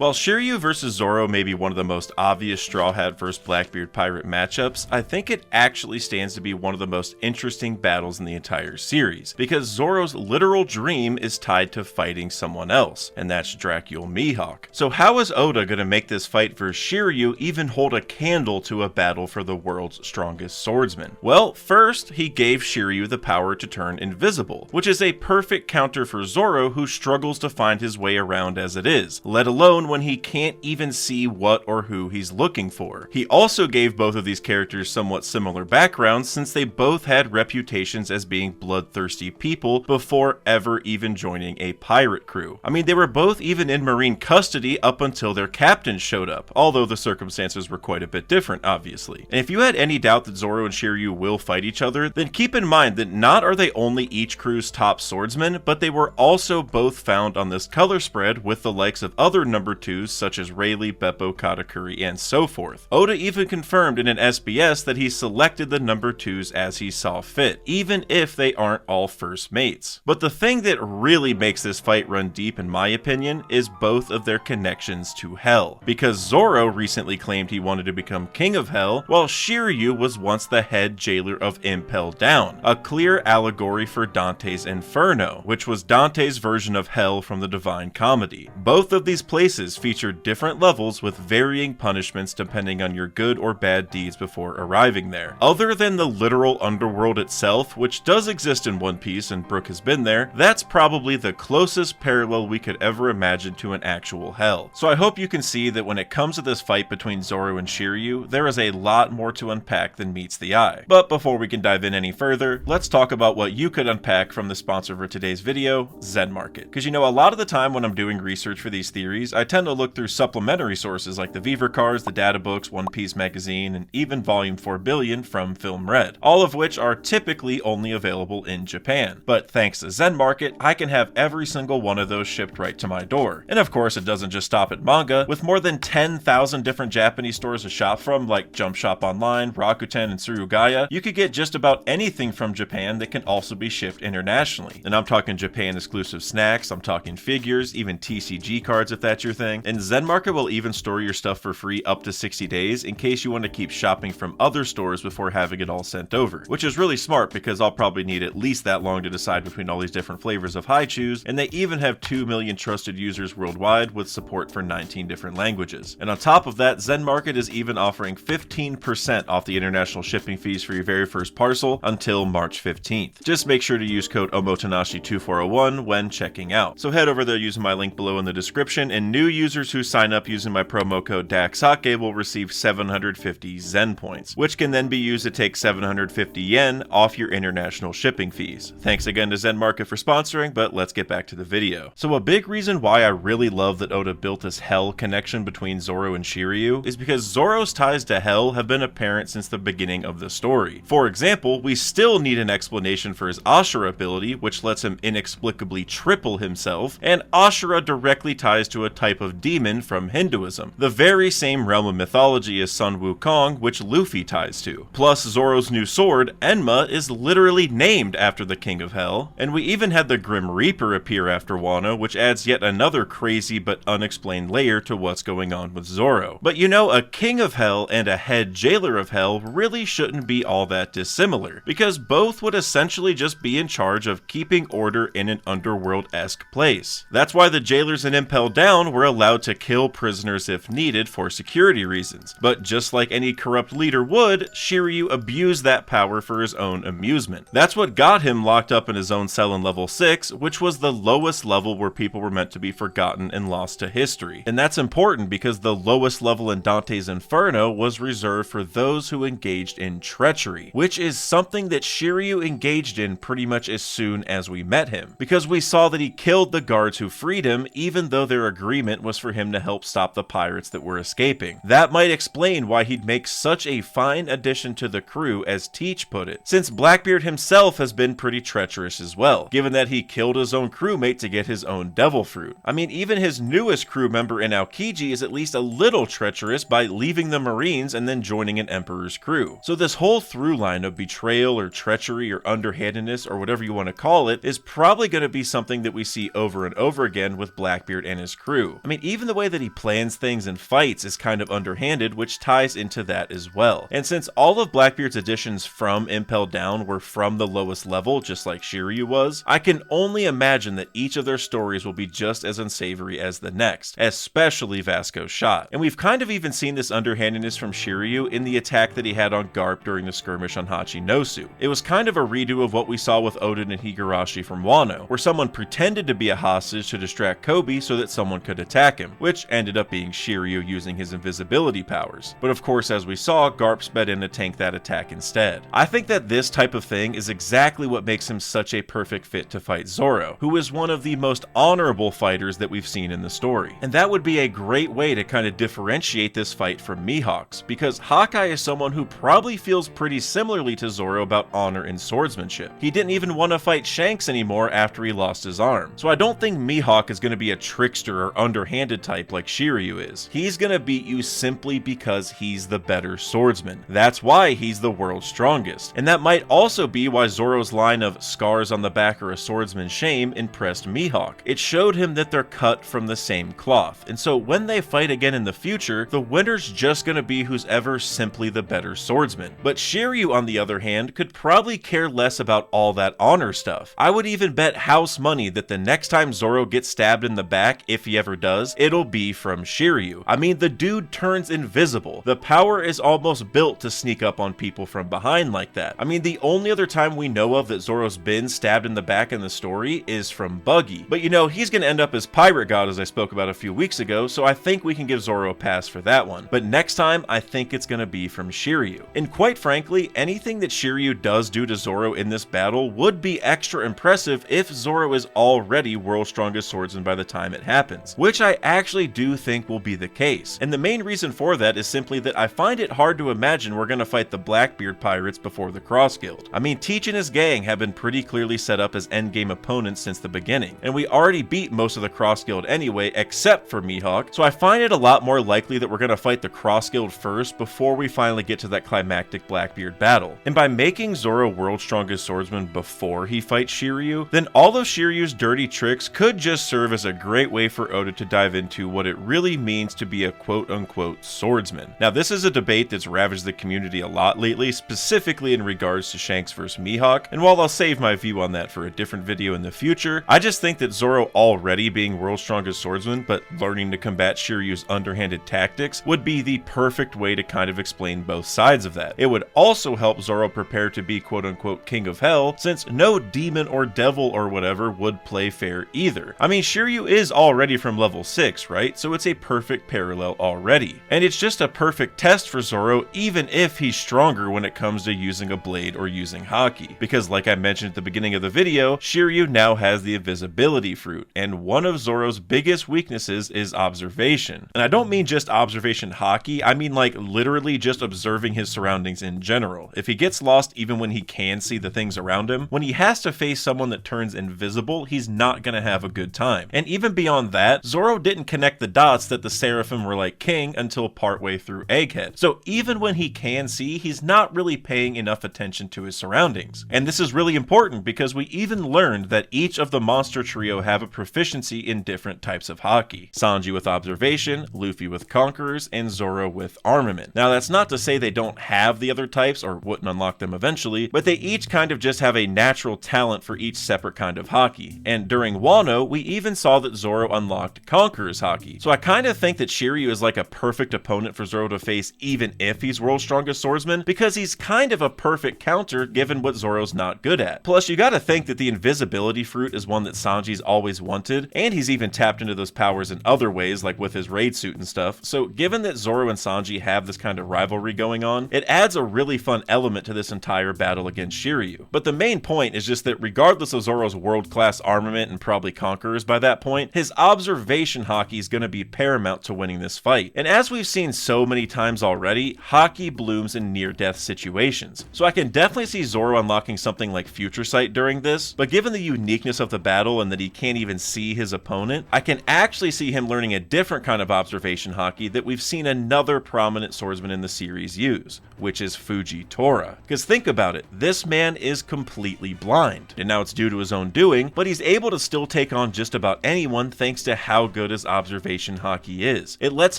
While Shiryu vs Zoro may be one of the most obvious Straw Hat vs Blackbeard pirate matchups, I think it actually stands to be one of the most interesting battles in the entire series, because Zoro's literal dream is tied to fighting someone else, and that's Dracula Mihawk. So how is Oda gonna make this fight versus Shiryu even hold a candle to a battle for the world's strongest swordsman? Well, first, he gave Shiryu the power to turn invisible, which is a perfect counter for Zoro, who struggles to find his way around as it is, let alone when he can't even see what or who he's looking for. He also gave both of these characters somewhat similar backgrounds, since they both had reputations as being bloodthirsty people before ever even joining a pirate crew. I mean, they were both even in marine custody up until their captain showed up, although the circumstances were quite a bit different, obviously. And if you had any doubt that Zoro and Shiryu will fight each other, then keep in mind that not are they only each crew's top swordsmen, but they were also both found on this color spread with the likes of other number 2s such as Rayleigh, Beppo, Katakuri, and so forth. Oda even confirmed in an SBS that he selected the number 2s as he saw fit, even if they aren't all first mates. But the thing that really makes this fight run deep, in my opinion, is both of their connections to Hell. Because Zoro recently claimed he wanted to become King of Hell, while Shiryu was once the head jailer of Impel Down, a clear allegory for Dante's Inferno, which was Dante's version of Hell from the Divine Comedy. Both of these places feature different levels with varying punishments depending on your good or bad deeds before arriving there. Other than the literal underworld itself, which does exist in One Piece and Brook has been there, that's probably the closest parallel we could ever imagine to an actual hell. So I hope you can see that when it comes to this fight between Zoro and Shiryu, there is a lot more to unpack than meets the eye. But before we can dive in any further, let's talk about what you could unpack from the sponsor for today's video, Zen Market. Because you know, a lot of the time when I'm doing research for these theories, I tend to look through supplementary sources like the Viver Cards, the Data Books, One Piece magazine, and even Volume 4 Billion from Film Red, all of which are typically only available in Japan. But thanks to Zen Market, I can have every single one of those shipped right to my door. And of course, it doesn't just stop at manga. With more than 10,000 different Japanese stores to shop from, like Jump Shop Online, Rakuten, and Surugaya, you could get just about anything from Japan that can also be shipped internationally. And I'm talking Japan exclusive snacks, I'm talking figures, even TCG cards if that's your thing. And Zen Market will even store your stuff for free up to 60 days in case you want to keep shopping from other stores before having it all sent over. Which is really smart because I'll probably need at least that long to decide between all these different flavors of Haichus, and they even have 2 million trusted users worldwide with support for 19 different languages. And on top of that, Zen Market is even offering 15% off the international shipping fees for your very first parcel until March 15th. Just make sure to use code OMOTENASHI2401 when checking out. So head over there using my link below in the description, and new users who sign up using my promo code DAXHAKE will receive 750 Zen points, which can then be used to take 750 yen off your international shipping fees. Thanks again to Zen Market for sponsoring, but let's get back to the video. So a big reason why I really love that Oda built this Hell connection between Zoro and Shiryu is because Zoro's ties to Hell have been apparent since the beginning of the story. For example, we still need an explanation for his Ashura ability, which lets him inexplicably triple himself, and Ashura directly ties to a type of demon from Hinduism, the very same realm of mythology as Sun Wukong, which Luffy ties to. Plus, Zoro's new sword, Enma, is literally named after the King of Hell, and we even had the Grim Reaper appear after Wano, which adds yet another crazy but unexplained layer to what's going on with Zoro. But you know, a King of Hell and a head jailer of Hell really shouldn't be all that dissimilar, because both would essentially just be in charge of keeping order in an underworld-esque place. That's why the jailers in Impel Down were allowed to kill prisoners if needed for security reasons. But just like any corrupt leader would, Shiryu abused that power for his own amusement. That's what got him locked up in his own cell in level 6, which was the lowest level where people were meant to be forgotten and lost to history. And that's important because the lowest level in Dante's Inferno was reserved for those who engaged in treachery, which is something that Shiryu engaged in pretty much as soon as we met him, because we saw that he killed the guards who freed him even though their agreement was for him to help stop the pirates that were escaping. That might explain why he'd make such a fine addition to the crew, as Teach put it, since Blackbeard himself has been pretty treacherous as well, given that he killed his own crewmate to get his own devil fruit. I mean, even his newest crew member in Aokiji is at least a little treacherous by leaving the Marines and then joining an Emperor's crew. So this whole through line of betrayal or treachery or underhandedness or whatever you want to call it is probably going to be something that we see over and over again with Blackbeard and his crew. I mean, even the way that he plans things and fights is kind of underhanded, which ties into that as well. And since all of Blackbeard's additions from Impel Down were from the lowest level, just like Shiryu was, I can only imagine that each of their stories will be just as unsavory as the next, especially Vasco's shot. And we've kind of even seen this underhandedness from Shiryu in the attack that he had on Garp during the skirmish on Hachinosu. It was kind of a redo of what we saw with Oden and Higurashi from Wano, where someone pretended to be a hostage to distract Kobe so that someone could attack him, which ended up being Shiryu using his invisibility powers. But of course, as we saw, Garp sped in to tank that attack instead. I think that this type of thing is exactly what makes him such a perfect fit to fight Zoro, who is one of the most honorable fighters that we've seen in the story. And that would be a great way to kind of differentiate this fight from Mihawk's, because Hawkeye is someone who probably feels pretty similarly to Zoro about honor and swordsmanship. He didn't even want to fight Shanks anymore after he lost his arm. So I don't think Mihawk is going to be a trickster or underhanded type like Shiryu is. He's going to beat you simply because he's the better swordsman. That's why he's the world's strongest. And that might also be why Zoro's line of "scars on the back are a swordsman's shame" impressed Mihawk. It showed him that they're cut from the same cloth. And so when they fight again in the future, the winner's just going to be who's ever simply the better swordsman. But Shiryu, on the other hand, could probably care less about all that honor stuff. I would even bet house money that the next time Zoro gets stabbed in the back, if he ever does, it'll be from Shiryu. I mean, the dude turns invisible. The power is almost built to sneak up on people from behind like that. I mean, the only other time we know of that Zoro's been stabbed in the back in the story is from Buggy. But you know, he's gonna end up as Pirate God, as I spoke about a few weeks ago, so I think we can give Zoro a pass for that one. But next time, I think it's gonna be from Shiryu. And quite frankly, anything that Shiryu does do to Zoro in this battle would be extra impressive if Zoro is already world's strongest swordsman by the time it happens, which I actually do think will be the case. And the main reason for that is simply that I find it hard to imagine we're gonna fight the Blackbeard pirates before the Cross Guild. I mean, Teach and his gang have been pretty clearly set up as endgame opponents since the beginning, and we already beat most of the Cross Guild anyway, except for Mihawk, so I find it a lot more likely that we're gonna fight the Cross Guild first before we finally get to that climactic Blackbeard battle. And by making Zoro world's strongest swordsman before he fights Shiryu, then all of Shiryu's dirty tricks could just serve as a great way for Oda to dive into what it really means to be a quote-unquote swordsman. Now, this is a debate that's ravaged the community a lot lately, specifically in regards to Shanks vs. Mihawk, and while I'll save my view on that for a different video in the future, I just think that Zoro already being world's strongest swordsman, but learning to combat Shiryu's underhanded tactics, would be the perfect way to kind of explain both sides of that. It would also help Zoro prepare to be quote-unquote king of hell, since no demon or devil or whatever would play fair either. I mean, Shiryu is already from level 6, right? So it's a perfect parallel already. And it's just a perfect test for Zoro, even if he's stronger when it comes to using a blade or using Haki. Because like I mentioned at the beginning of the video, Shiryu now has the invisibility fruit, and one of Zoro's biggest weaknesses is observation. And I don't mean just observation Haki, I mean like literally just observing his surroundings in general. If he gets lost even when he can see the things around him, when he has to face someone that turns invisible, he's not gonna have a good time. And even beyond that, Zoro didn't connect the dots that the Seraphim were like king until partway through Egghead. So even when he can see, he's not really paying enough attention to his surroundings. And this is really important because we even learned that each of the monster trio have a proficiency in different types of Haki. Sanji with observation, Luffy with conquerors, and Zoro with armament. Now that's not to say they don't have the other types or wouldn't unlock them eventually, but they each kind of just have a natural talent for each separate kind of Haki. And during Wano, we even saw that Zoro unlocked Conqueror's Haki. So I kind of think that Shiryu is like a perfect opponent for Zoro to face even if he's world's strongest swordsman, because he's kind of a perfect counter given what Zoro's not good at. Plus, you gotta think that the invisibility fruit is one that Sanji's always wanted, and he's even tapped into those powers in other ways, like with his raid suit and stuff. So given that Zoro and Sanji have this kind of rivalry going on, it adds a really fun element to this entire battle against Shiryu. But the main point is just that regardless of Zoro's world-class armament and probably conquerors by that point, his observation Haki is going to be paramount to winning this fight. And as we've seen so many times already, Haki blooms in near-death situations. So I can definitely see Zoro unlocking something like Future Sight during this, but given the uniqueness of the battle and that he can't even see his opponent, I can actually see him learning a different kind of observation Haki that we've seen another prominent swordsman in the series use, which is Fujitora. Because think about it, this man is completely blind, and now it's due to his own doing, but he's able to still take on just about anyone thanks to how good his observation haki is. It lets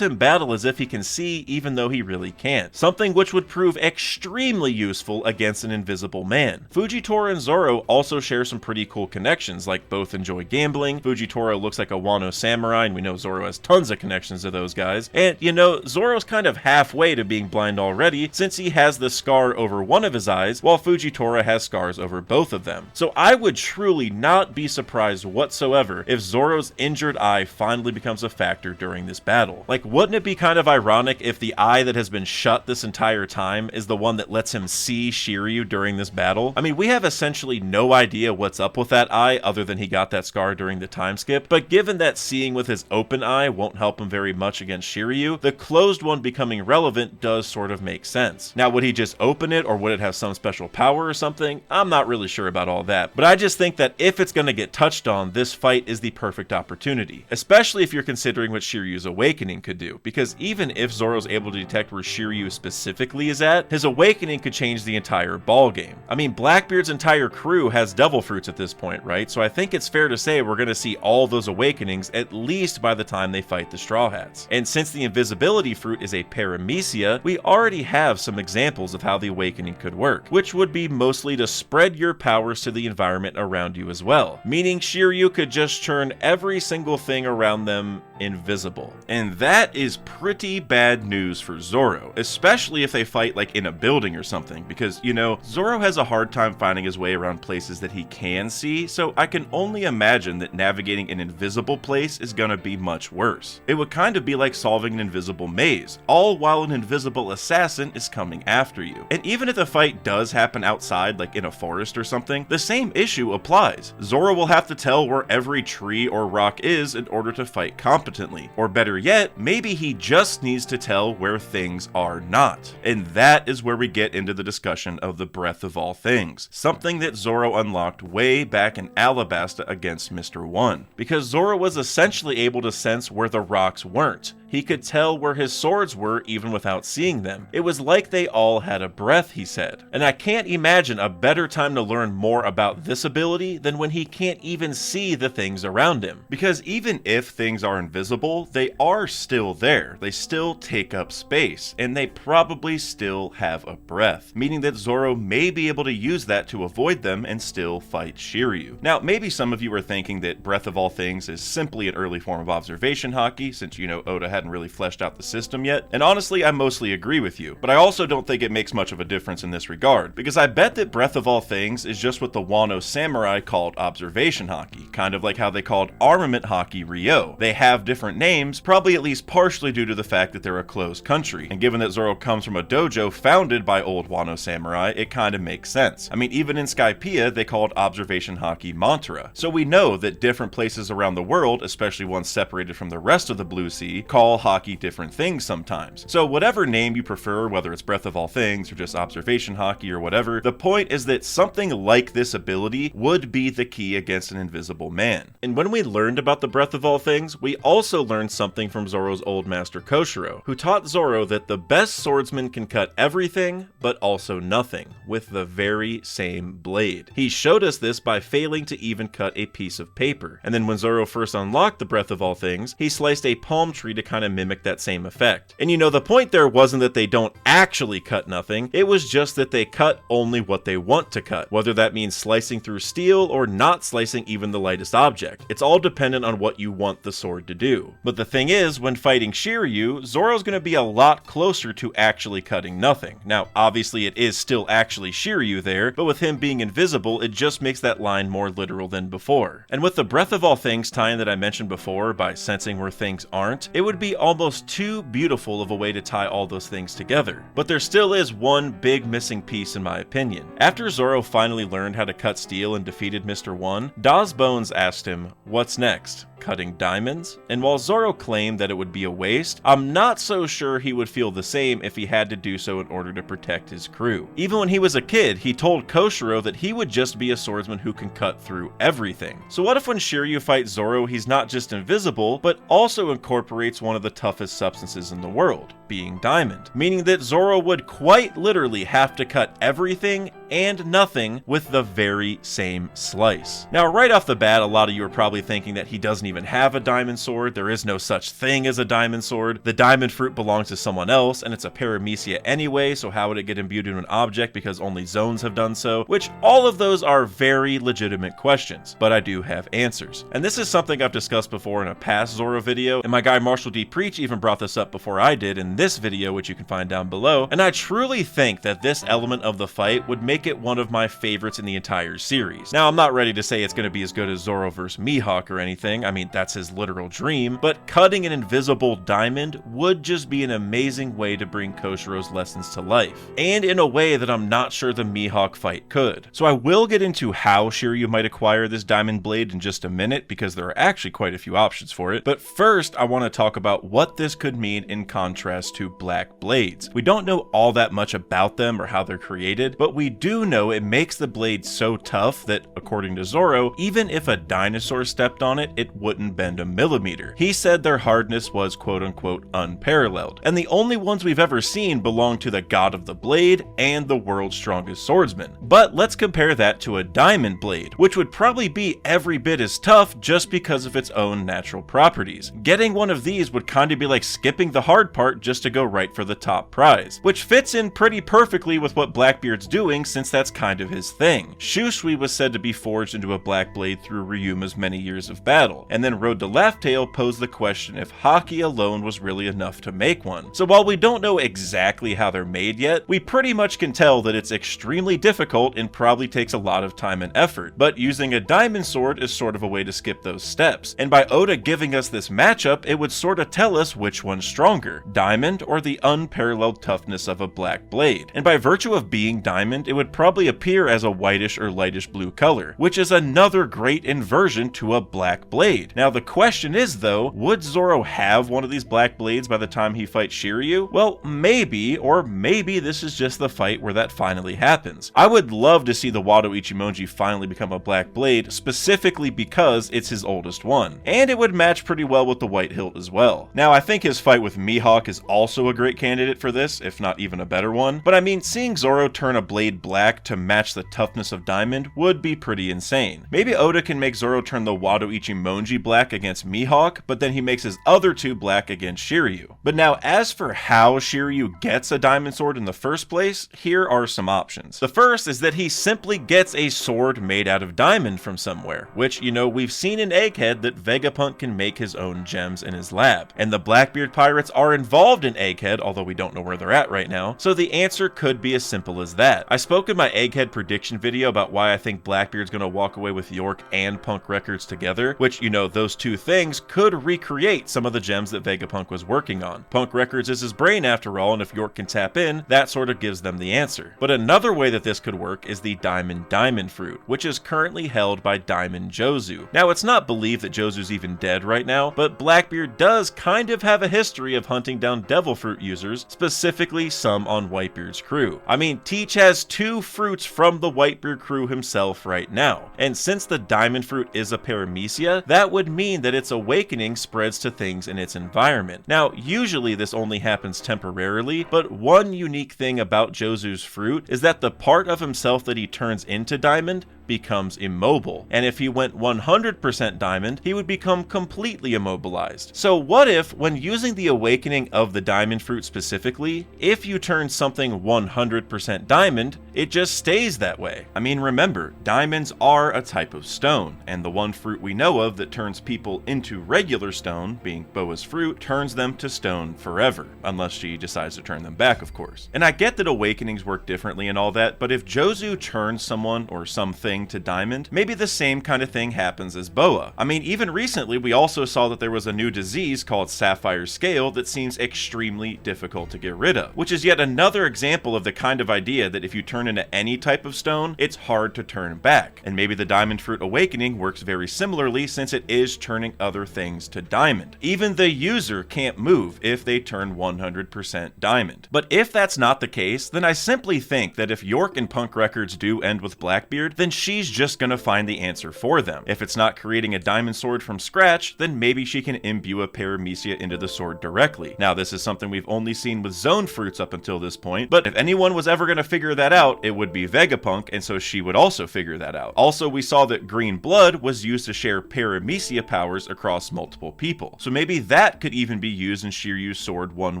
him battle as if he can see even though he really can't, something which would prove extremely useful against an invisible man. Fujitora and Zoro also share some pretty cool connections, like both enjoy gambling. Fujitora looks like a Wano samurai, and we know Zoro has tons of connections to those guys. And you know, Zoro's kind of halfway to being blind already, since he has the scar over one of his eyes, while Fujitora has scars over both of them. So I would truly not be surprised whatsoever if Zoro's injured eye finally becomes a factor during this battle. Like, wouldn't it be kind of ironic if the eye that has been shut this entire time is the one that lets him see Shiryu during this battle? I mean, we have essentially no idea what's up with that eye other than he got that scar during the time skip, but given that seeing with his open eye won't help him very much against Shiryu, the closed one becoming relevant does sort of make sense. Now, would he just open it, or would it have some special power or something? I'm not really sure about all that, but I just think that if it's going to get touched on, this fight is the perfect opportunity, especially if you're considering what Shiryu's awakening could do, because even if Zoro's able to detect where Shiryu specifically is at, his awakening could change the entire ballgame. I mean, Blackbeard's entire crew has devil fruits at this point, right? So I think it's fair to say we're going to see all those awakenings at least by the time they fight the Straw Hats. And since the invisibility fruit is a paramecia, we already have some examples of how the awakening could work, which would be mostly to spread your powers to the environment around you as well, meaning Shiryu could just turn every single thing around them invisible. And that is pretty bad news for Zoro, especially if they fight like in a building or something, because, you know, Zoro has a hard time finding his way around places that he can see, so I can only imagine that navigating an invisible place is gonna be much worse. It would kind of be like solving an invisible maze, all while an invisible assassin is coming after you. And even if the fight does happen outside, like in a forest or something, the same issue applies. Zoro will have to tell where every tree or rock is in order to fight competently. Or better yet, maybe he just needs to tell where things are not. And that is where we get into the discussion of the breath of all things, something that Zoro unlocked way back in Alabasta against Mr. One. Because Zoro was essentially able to sense where the rocks weren't. He could tell where his swords were even without seeing them. It was like they all had a breath, he said. And I can't imagine a better time to learn more about this ability than when he can't even see the things around him. Because even if things are invisible, they are still there. They still take up space, and they probably still have a breath, meaning that Zoro may be able to use that to avoid them and still fight Shiryu. Now, maybe some of you are thinking that Breath of All Things is simply an early form of observation haki, since, you know, Oda hadn't really fleshed out the system yet, and honestly I mostly agree with you, but I also don't think it makes much of a difference in this regard, because I bet that Breath of All Things is just what the Wano samurai called observation haki, kind of like how they called armament haki Ryo. They have different names, probably at least partially due to the fact that they're a closed country, and given that Zoro comes from a dojo founded by old Wano samurai, it kind of makes sense. I mean, even in Skypiea they called observation haki mantra, so we know that different places around the world, especially ones separated from the rest of the Blue Sea, call haki different things sometimes. So whatever name you prefer, whether it's Breath of All Things or just observation haki or whatever, the point is that something like this ability would be the key against an invisible man. And when we learned about the Breath of All Things, we also learned something from Zoro's old master Koshiro, who taught Zoro that the best swordsman can cut everything, but also nothing, with the very same blade. He showed us this by failing to even cut a piece of paper. And then when Zoro first unlocked the Breath of All Things, he sliced a palm tree to kind of mimic that same effect. And you know, the point there wasn't that they don't actually cut nothing, it was just that they cut only what they want to cut, whether that means slicing through steel or not slicing even the lightest object. It's all dependent on what you want the sword to do. But the thing is, when fighting Shiryu, Zoro's gonna be a lot closer to actually cutting nothing. Now, obviously it is still actually Shiryu there, but with him being invisible, it just makes that line more literal than before. And with the Breath of All Things tie-in that I mentioned before, by sensing where things aren't, it would be almost too beautiful of a way to tie all those things together. But there still is one big missing piece in my opinion. After Zoro finally learned how to cut steel and defeated Mr. One, Daz Bones asked him, "What's next? Cutting diamonds?" And while Zoro claimed that it would be a waste, I'm not so sure he would feel the same if he had to do so in order to protect his crew. Even when he was a kid, he told Koshiro that he would just be a swordsman who can cut through everything. So what if when Shiryu fights Zoro, he's not just invisible, but also incorporates one of the toughest substances in the world, being diamond, meaning that Zoro would quite literally have to cut everything and nothing with the very same slice. Now, right off the bat, a lot of you are probably thinking that he doesn't even have a diamond sword. There is no such thing as a diamond sword. The diamond fruit belongs to someone else, and it's a paramecia anyway, so how would it get imbued into an object because only zones have done so? Which all of those are very legitimate questions, but I do have answers. And this is something I've discussed before in a past Zoro video, and my guy Marshall D. Preach even brought this up before I did in this video, which you can find down below, and I truly think that this element of the fight would make it one of my favorites in the entire series. Now, I'm not ready to say it's going to be as good as Zoro vs. Mihawk or anything, I mean, that's his literal dream, but cutting an invisible diamond would just be an amazing way to bring Koshiro's lessons to life, and in a way that I'm not sure the Mihawk fight could. So I will get into how Shiryu might acquire this diamond blade in just a minute, because there are actually quite a few options for it, but first I want to talk about what this could mean in contrast to black blades. We don't know all that much about them or how they're created, but we do know it makes the blade so tough that, according to Zoro, even if a dinosaur stepped on it, it wouldn't bend a millimeter. He said their hardness was quote-unquote unparalleled, and the only ones we've ever seen belong to the god of the blade and the world's strongest swordsman. But let's compare that to a diamond blade, which would probably be every bit as tough just because of its own natural properties. Getting one of these would kind of be like skipping the hard part just to go right for the top prize, which fits in pretty perfectly with what Blackbeard's doing since that's kind of his thing. Shusui was said to be forged into a black blade through Ryuma's many years of battle, and then Road to Laugh-Tale posed the question if Haki alone was really enough to make one. So while we don't know exactly how they're made yet, we pretty much can tell that it's extremely difficult and probably takes a lot of time and effort, but using a diamond sword is sort of a way to skip those steps, and by Oda giving us this matchup, it would sort of tell us which one's stronger, diamond or the unparalleled toughness of a black blade. And by virtue of being diamond, it would probably appear as a whitish or lightish blue color, which is another great inversion to a black blade. Now the question is though, would Zoro have one of these black blades by the time he fights Shiryu? Well, maybe, or maybe this is just the fight where that finally happens. I would love to see the Wado Ichimonji finally become a black blade, specifically because it's his oldest one, and it would match pretty well with the white hilt as well. Now I think his fight with Mihawk is also a great candidate for this, if not even a better one, but I mean, seeing Zoro turn a blade black to match the toughness of diamond would be pretty insane. Maybe Oda can make Zoro turn the Wado Ichimonji black against Mihawk, but then he makes his other two black against Shiryu. But now, as for how Shiryu gets a diamond sword in the first place, here are some options. The first is that he simply gets a sword made out of diamond from somewhere, which, you know, we've seen in Egghead that Vegapunk can make his own gems in his lab, and the Blackbeard pirates are involved in Egghead, although we don't know where they're at right now, so the answer could be as simple as that. I spoke in my Egghead prediction video about why I think Blackbeard's gonna walk away with York and Punk Records together, which, you know, those two things could recreate some of the gems that Vegapunk was working on. Punk Records is his brain after all, and if York can tap in, that sort of gives them the answer. But another way that this could work is the Diamond fruit, which is currently held by Diamond Jozu. Now, it's not believed that Jozu's even dead right now, but Blackbeard does kind of have a history of hunting down devil fruit users, specifically some on Whitebeard's crew. I mean, Teach has 2 fruits from the Whitebeard crew himself right now, and since the diamond fruit is a paramecia, that would mean that its awakening spreads to things in its environment. Now, usually this only happens temporarily, but one unique thing about Jozu's fruit is that the part of himself that he turns into diamond becomes immobile, and if he went 100% diamond, he would become completely immobilized. So what if, when using the awakening of the diamond fruit specifically, if you turn something 100% diamond, it just stays that way? I mean, remember, diamonds are a type of stone, and the one fruit we know of that turns people into regular stone, being Boa's fruit, turns them to stone forever, unless she decides to turn them back, of course. And I get that awakenings work differently and all that, but if Jozu turns someone or something to diamond, maybe the same kind of thing happens as Boa. I mean, even recently we also saw that there was a new disease called Sapphire Scale that seems extremely difficult to get rid of, which is yet another example of the kind of idea that if you turn into any type of stone, it's hard to turn back. And maybe the diamond fruit awakening works very similarly since it is turning other things to diamond. Even the user can't move if they turn 100% diamond. But if that's not the case, then I simply think that if York and Punk Records do end with Blackbeard, then she's just gonna find the answer for them. If it's not creating a diamond sword from scratch, then maybe she can imbue a paramecia into the sword directly. Now, this is something we've only seen with zone fruits up until this point, but if anyone was ever gonna figure that out, it would be Vegapunk, and so she would also figure that out. Also, we saw that green blood was used to share paramecia powers across multiple people, so maybe that could even be used in Shiryu's sword one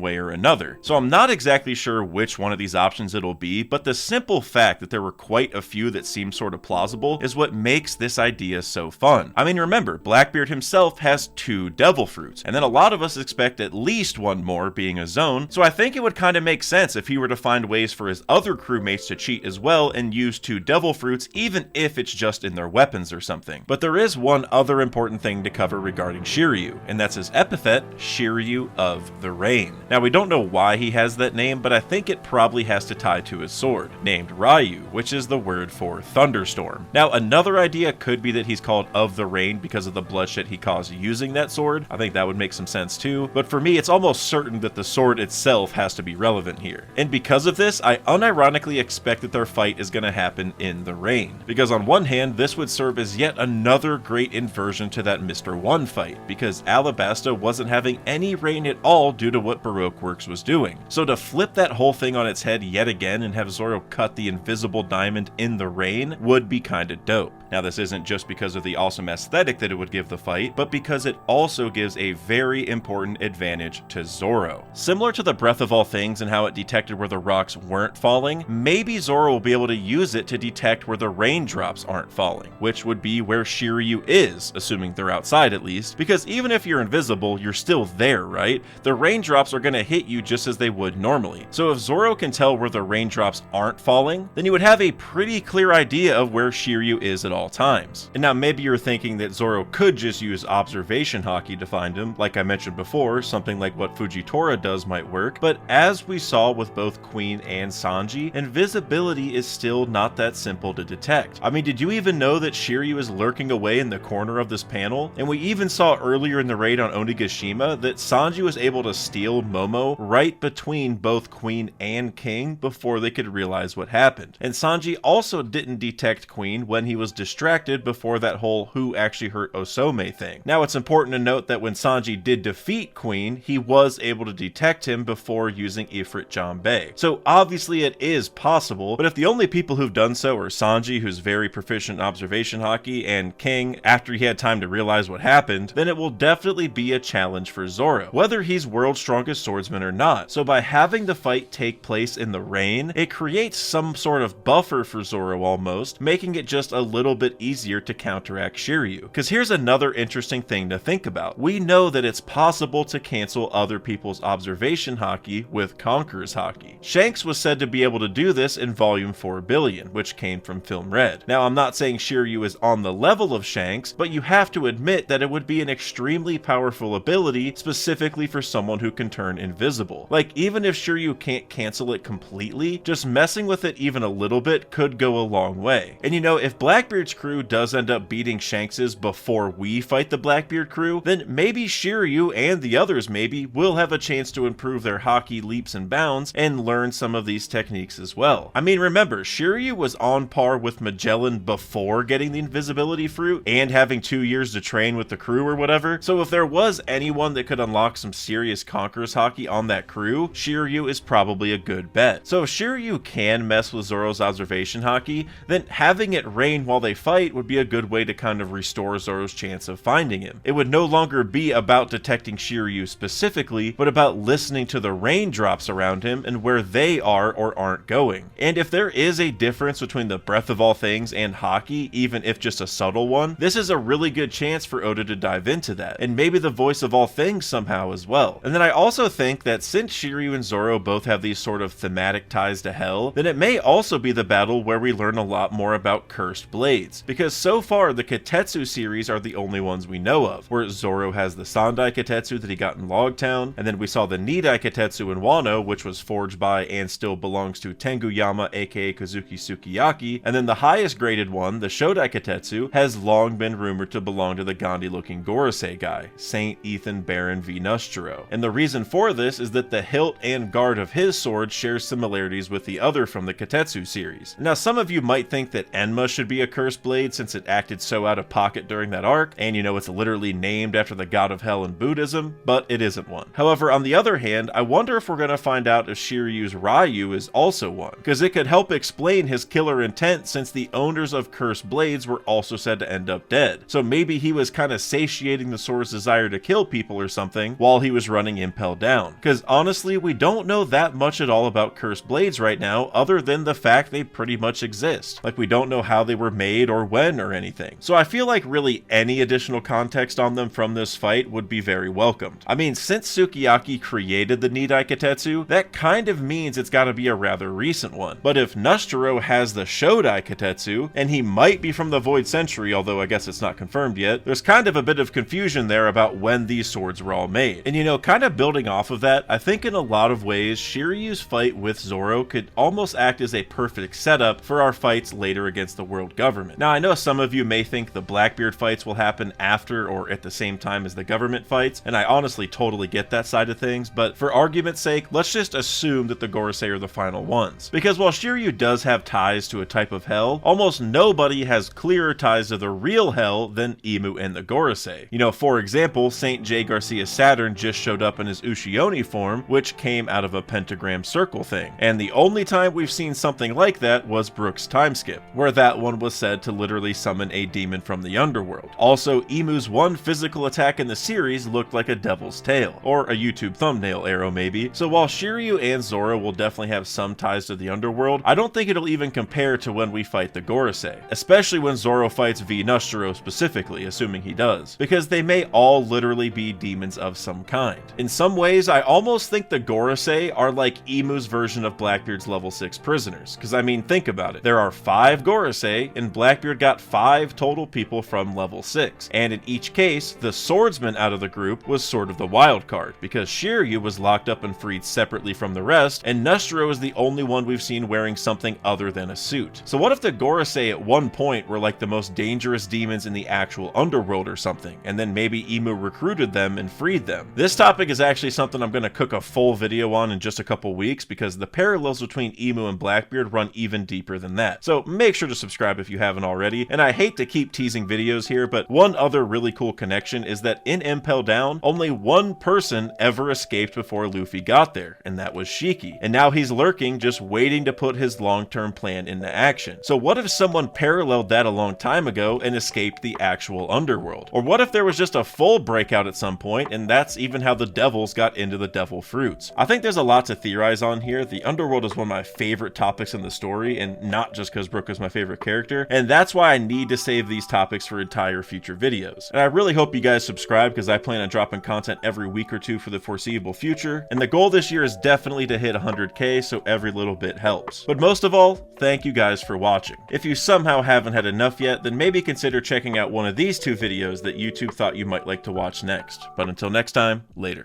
way or another. So I'm not exactly sure which one of these options it'll be, but the simple fact that there were quite a few that seem sort of plausible is what makes this idea so fun. I mean, remember, Blackbeard himself has 2 devil fruits, and then a lot of us expect at least one more, being a zone, so I think it would kind of make sense if he were to find ways for his other crewmates to cheat as well and use 2 devil fruits, even if it's just in their weapons or something. But there is one other important thing to cover regarding Shiryu, and that's his epithet, Shiryu of the Rain. Now, we don't know why he has that name, but I think it probably has to tie to his sword, named Ryu, which is the word for thunderstorm. Now, another idea could be that he's called of the Rain because of the bloodshed he caused using that sword. I think that would make some sense too, but for me, it's almost certain that the sword itself has to be relevant here. And because of this, I unironically expect that their fight is going to happen in the rain, because on one hand, this would serve as yet another great inversion to that Mr. One fight, because Alabasta wasn't having any rain at all due to what Baroque Works was doing. So to flip that whole thing on its head yet again and have Zoro cut the invisible diamond in the rain would be kinda dope. Now, this isn't just because of the awesome aesthetic that it would give the fight, but because it also gives a very important advantage to Zoro. Similar to the Breath of All Things and how it detected where the rocks weren't falling, maybe Zoro will be able to use it to detect where the raindrops aren't falling, which would be where Shiryu is, assuming they're outside at least, because even if you're invisible, you're still there, right? The raindrops are gonna hit you just as they would normally. So if Zoro can tell where the raindrops aren't falling, then you would have a pretty clear idea of where Shiryu is at all times. And now maybe you're thinking that Zoro could just use observation Haki to find him, like I mentioned before, something like what Fujitora does might work, but as we saw with both Queen and Sanji, invisibility is still not that simple to detect. I mean, did you even know that Shiryu is lurking away in the corner of this panel? And we even saw earlier in the raid on Onigashima that Sanji was able to steal Momo right between both Queen and King before they could realize what happened. And Sanji also didn't detect Queen when he was distracted before that whole who actually hurt Osome thing. Now, it's important to note that when Sanji did defeat Queen, he was able to detect him before using Ifrit Janbei. So obviously it is possible, but if the only people who've done so are Sanji, who's very proficient in observation Haki, and King, after he had time to realize what happened, then it will definitely be a challenge for Zoro, whether he's world's strongest swordsman or not. So by having the fight take place in the rain, it creates some sort of buffer for Zoro almost, making it just a little bit easier to counteract Shiryu. Because here's another interesting thing to think about. We know that it's possible to cancel other people's observation Haki with Conqueror's Haki. Shanks was said to be able to do this in Volume 4 Billion, which came from Film Red. Now, I'm not saying Shiryu is on the level of Shanks, but you have to admit that it would be an extremely powerful ability specifically for someone who can turn invisible. Like, even if Shiryu can't cancel it completely, just messing with it even a little bit could go a long way. And you know, if Blackbeard's crew does end up beating Shanks's before we fight the Blackbeard crew, then maybe Shiryu and the others maybe will have a chance to improve their Haki leaps and bounds and learn some of these techniques as well. I mean, remember, Shiryu was on par with Magellan before getting the invisibility fruit and having 2 years to train with the crew or whatever, so if there was anyone that could unlock some serious Conqueror's Haki on that crew, Shiryu is probably a good bet. So if Shiryu can mess with Zoro's observation Haki, then having it rain while they fight would be a good way to kind of restore Zoro's chance of finding him. It would no longer be about detecting Shiryu specifically, but about listening to the raindrops around him and where they are or aren't going. And if there is a difference between the Breath of All Things and Haki, even if just a subtle one, this is a really good chance for Oda to dive into that, and maybe the Voice of All Things somehow as well. And then I also think that since Shiryu and Zoro both have these sort of thematic ties to hell, then it may also be the battle where we learn a lot more about cursed blades, because so far the Katetsu series are the only ones we know of, where Zoro has the Sandai Katetsu that he got in Logtown, and then we saw the Nidai Katetsu in Wano, which was forged by and still belongs to Tenguyama aka Kazuki Sukiyaki, and then the highest graded one, the Shodai Katetsu, has long been rumored to belong to the Gandhi looking Gorosei guy, Saint Ethan Baron V. Nushiro. And the reason for this is that the hilt and guard of his sword share similarities with the other from the Katetsu series. Now, some of you might think that Enma should be a cursed blade since it acted so out of pocket during that arc, and you know it's literally named after the god of hell in Buddhism, but it isn't one. However, on the other hand, I wonder if we're gonna find out if Shiryu's Ryu is also one, because it could help explain his killer intent since the owners of cursed blades were also said to end up dead. So maybe he was kind of satiating the sword's desire to kill people or something while he was running Impel down. Because honestly, we don't know that much at all about cursed blades right now, other than the fact they pretty much exist. Like, we don't know how they were made or when or anything. So I feel like really any additional context on them from this fight would be very welcomed. I mean, since Sukiyaki created the Nidai Katetsu, that kind of means it's gotta be a rather recent one. But if Nustro has the Shodai Katetsu, and he might be from the Void Century, although I guess it's not confirmed yet, there's kind of a bit of confusion there about when these swords were all made. And you know, kind of building off of that, I think in a lot of ways, Shiryu's fight with Zoro could almost act as a perfect setup for our fights later against the world government. Now, I know some of you may think the Blackbeard fights will happen after or at the same time as the government fights, and I honestly totally get that side of things, but for argument's sake, let's just assume that the Gorosei are the final ones. Because while Shiryu does have ties to a type of hell, almost nobody has clearer ties to the real hell than Imu and the Gorosei. You know, for example, Saint J. Garcia Saturn just showed up in his Ushioni form, which came out of a pentagram circle thing. And the only time we've seen something like that was Brook's time skip, where that one was said to literally summon a demon from the underworld. Also, Imu's one physical attack in the series looked like a devil's tail, or a YouTube thumbnail arrow maybe. So while Shiryu and Zoro will definitely have some ties to the underworld, I don't think it'll even compare to when we fight the Gorosei, especially when Zoro fights V Nustro specifically, assuming he does, because they may all literally be demons of some kind. In some ways, I almost think the Gorosei are like Imu's version of Blackbeard's level 6 prisoners, because I mean, think about it. There are 5 Gorosei, and Blackbeard got 5 total people from level 6, and in each case, the swordsman out of the group was sort of the wild card, because Shiryu was locked up and freed separately from the rest, and Nustro is the only one we've seen wearing something other than a suit. So what if the Gorosei at one point were like the most dangerous demons in the actual underworld or something, and then maybe Imu recruited them and freed them? This topic is actually something I'm going to cook a full video on in just a couple weeks, because the parallels between Imu and Blackbeard run even deeper than that. So make sure to subscribe if you haven't already, and I hate to keep teasing videos here, but one other really cool connection is that in Impel Down, only one person ever escaped before Luffy got there, and that was Shiki. And now he's lurking, just waiting to put his long-term plan into action. So what if someone paralleled that a long time ago and escaped the actual underworld? Or what if there was just a full breakout at some point, and that's even how the devils got into the devil fruits? I think there's a lot to theorize on here. The underworld is one of my favorite topics in the story, and not just because Brook is my favorite character, and that's why I need to save these topics for entire future videos. And I really hope you guys subscribe, because I plan on dropping content every week or two for the foreseeable future, and the goal this year is definitely to hit 100k, so every little bit helps. But most of all, thank you guys for watching. If you somehow haven't had enough yet, then maybe consider checking out one of these 2 videos that YouTube thought you might like to watch next. But until next time, later.